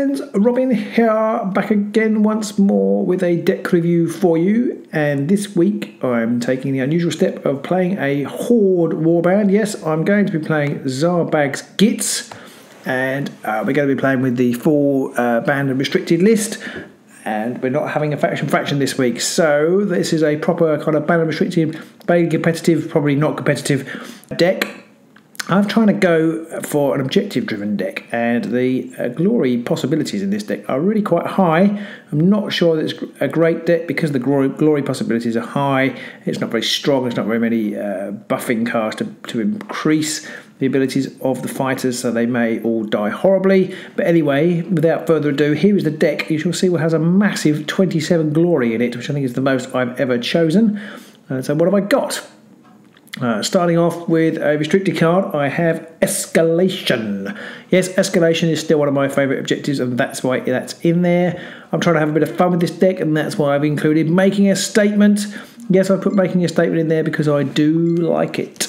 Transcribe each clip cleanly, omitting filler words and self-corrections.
friends, Robin here, back again once more with a deck review for you. And this week I'm taking the unusual step of playing a horde warband. Yes, I'm going to be playing Zarbags Gitz, and we're going to be playing with the full banned and restricted list. And we're not having a faction this week, so this is a proper kind of banned and restricted, very competitive, probably not competitive deck. I'm trying to go for an objective-driven deck, and the glory possibilities in this deck are really quite high. I'm not sure that it's a great deck because the glory possibilities are high. It's not very strong. There's not very many buffing cards to increase the abilities of the fighters, so they may all die horribly. But anyway, without further ado, here is the deck. You shall see what has a massive 27 glory in it, which I think is the most I've ever chosen. So what have I got? Starting off with a restricted card, I have Escalation. Yes, Escalation is still one of my favourite objectives, and that's why that's in there. I'm trying to have a bit of fun with this deck, and that's why I've included Making a Statement. Yes, I put Making a Statement in there because I do like it.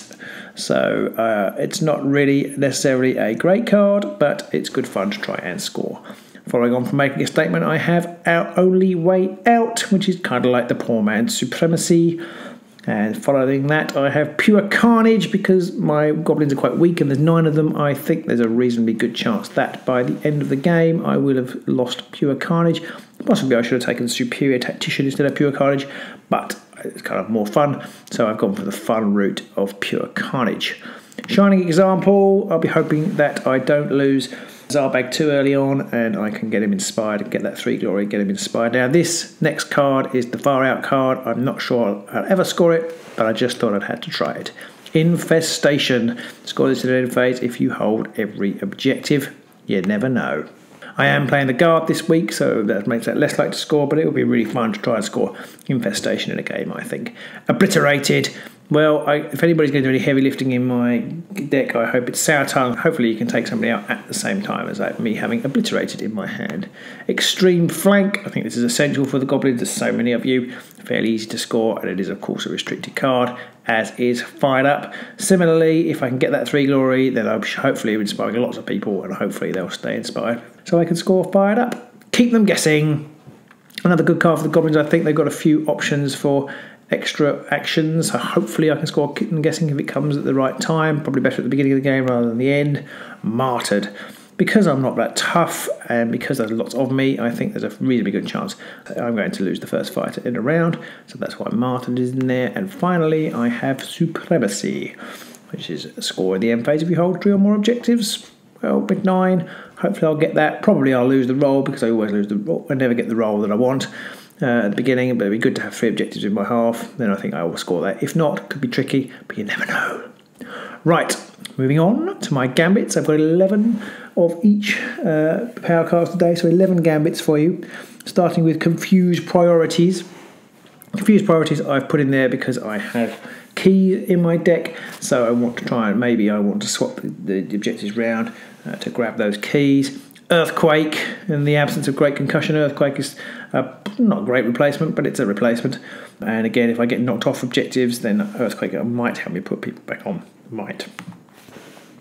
So it's not really necessarily a great card, but it's good fun to try and score. Following on from Making a Statement, I have Our Only Way Out, which is kind of like the poor man's supremacy. And following that, I have Pure Carnage, because my goblins are quite weak and there's 9 of them. I think there's a reasonably good chance that by the end of the game I will have lost Pure Carnage. Possibly I should have taken Superior Tactician instead of Pure Carnage, but it's kind of more fun, so I've gone for the fun route of Pure Carnage. Shining Example, I'll be hoping that I don't lose Zarbag too early on, and I can get him inspired and get that 3 glory, get him inspired. Now this next card is the Far Out card. I'm not sure I'll ever score it, but I just thought I'd had to try it. Infestation. Score this in an end phase if you hold every objective. You never know. I am playing the guard this week, so that makes that less likely to score, but it will be really fun to try and score Infestation in a game, I think. Obliterated. Well, if anybody's going to do any heavy lifting in my deck, I hope it's Sour Tongue. Hopefully you can take somebody out at the same time as me having Obliterated in my hand. Extreme Flank. I think this is essential for the goblins. There's so many of you. Fairly easy to score, and it is, of course, a restricted card, as is Fired Up. Similarly, if I can get that 3 glory, then I'm hopefully inspiring lots of people, and hopefully they'll stay inspired, so I can score Fired Up. Keep them guessing. Another good card for the goblins. I think they've got a few options for extra actions, so hopefully I can score Keep Them Guessing if it comes at the right time, probably better at the beginning of the game rather than the end. Martyred. Because I'm not that tough, and because there's lots of me, I think there's a reasonably good chance that I'm going to lose the first fight in a round, so that's why Martyred is in there. And finally I have Supremacy, which is a score in the end phase if you hold 3 or more objectives. Well, with 9, hopefully I'll get that. Probably I'll lose the roll, because I always lose the roll. I never get the roll that I want at the beginning, but it'd be good to have 3 objectives in my half. Then I think I will score that. If not, it could be tricky, but you never know. Right, moving on to my Gambits. I've got 11 of each power cards today, so 11 Gambits for you. Starting with Confused Priorities. Confused Priorities I've put in there because I have keys in my deck, so I want to try and maybe I want to swap the objectives round to grab those keys. Earthquake, in the absence of Great Concussion, Earthquake is not a great replacement, but it's a replacement. And again, if I get knocked off objectives, then Earthquake might help me put people back on. Might.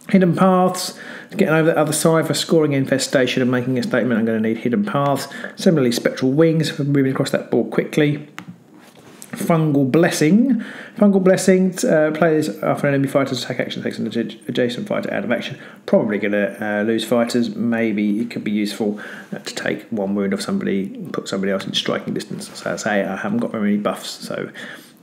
Hidden Paths, getting over the other side for scoring Infestation and Making a Statement, I'm going to need Hidden Paths. Similarly, Spectral Wings for moving across that board quickly. Fungal Blessing. Fungal Blessing, play this after an enemy fighter's attack action takes an adjacent fighter out of action. Probably going to lose fighters. Maybe it could be useful to take 1 wound off somebody, put somebody else in striking distance. So as I say, I haven't got very many buffs, so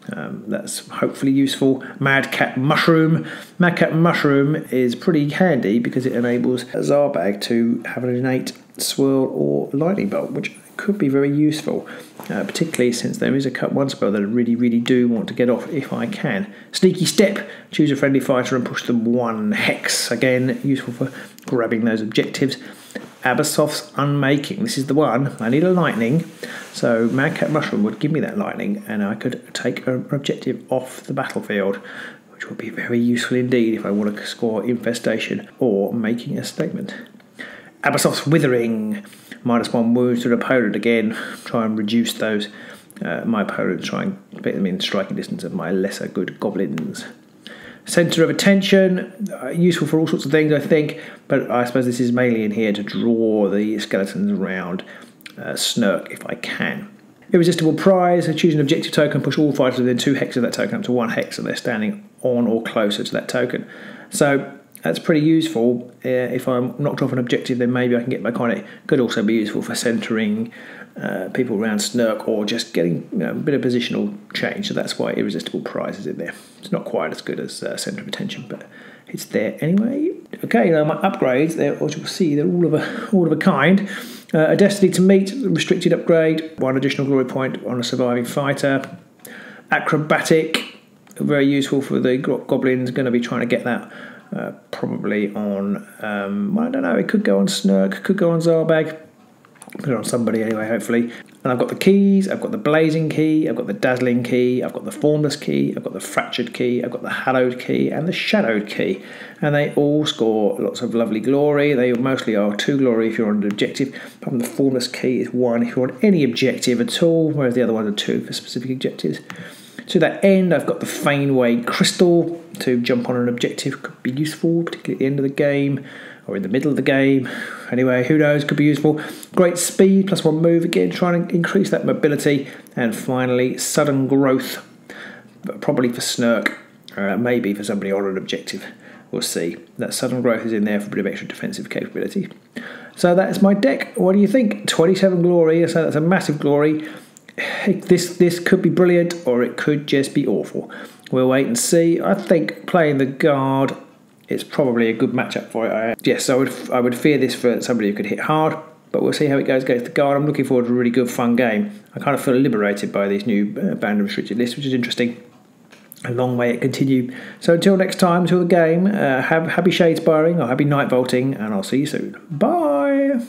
that's hopefully useful. Madcap Mushroom. Madcap Mushroom is pretty handy because it enables Zarbag to have an innate swirl or lightning bolt, which could be very useful, particularly since there is one spell that I really do want to get off if I can. Sneaky Step, choose a friendly fighter and push them 1 hex. Again, useful for grabbing those objectives. Abasoth's Unmaking, this is the one. I need a lightning, so Madcap Mushroom would give me that lightning, and I could take an objective off the battlefield, which would be very useful indeed if I want to score Infestation or Making a Statement. Abasoth's Withering, -1 wounds to an opponent. Again, try and reduce those. My opponent, try and put them in striking distance of my lesser good goblins. Centre of attention, useful for all sorts of things, I think, but I suppose this is mainly in here to draw the skeletons around Snurk if I can. Irresistible prize, choose an objective token, push all fighters within 2 hexes of that token up to 1 hex so they're standing on or closer to that token. So that's pretty useful. If I'm knocked off an objective, then maybe I can get back on it. Could also be useful for centering people around Snurk or just getting a bit of positional change. So that's why irresistible prize is in there. It's not quite as good as centre of attention, but it's there anyway. Okay, now my upgrades, as you'll see, they're all of a kind. A destiny to meet, restricted upgrade, 1 additional glory point on a surviving fighter. Acrobatic, very useful for the goblins. Going to be trying to get that probably on, well, I don't know, it could go on Snurk, could go on Zarbag. Put it on somebody anyway, hopefully. And I've got the keys, I've got the blazing key, I've got the dazzling key, I've got the formless key, I've got the fractured key, I've got the hallowed key and the shadowed key. And they all score lots of lovely glory. They mostly are 2 glory if you're on an objective. But the formless key is 1 if you're on any objective at all, whereas the other ones are 2 for specific objectives. To that end, I've got the Faneway Crystal to jump on an objective. Could be useful, particularly at the end of the game or in the middle of the game. Anyway, who knows, could be useful. Great speed, +1 move, again, trying to increase that mobility. And finally, sudden growth, probably for Snurk, maybe for somebody on an objective. We'll see. That sudden growth is in there for a bit of extra defensive capability. So that's my deck. What do you think? 27 glory, so that's a massive glory. This could be brilliant, or it could just be awful. We'll wait and see. I think playing the guard, it's probably a good matchup for it. Yes, I would fear this for somebody who could hit hard, but we'll see how it goes against the guard. I'm looking forward to a really good, fun game. I kind of feel liberated by these new banned and restricted lists, which is interesting. A long way it continue. So until next time, until the game, have happy shade sparring or happy night vaulting, and I'll see you soon. Bye!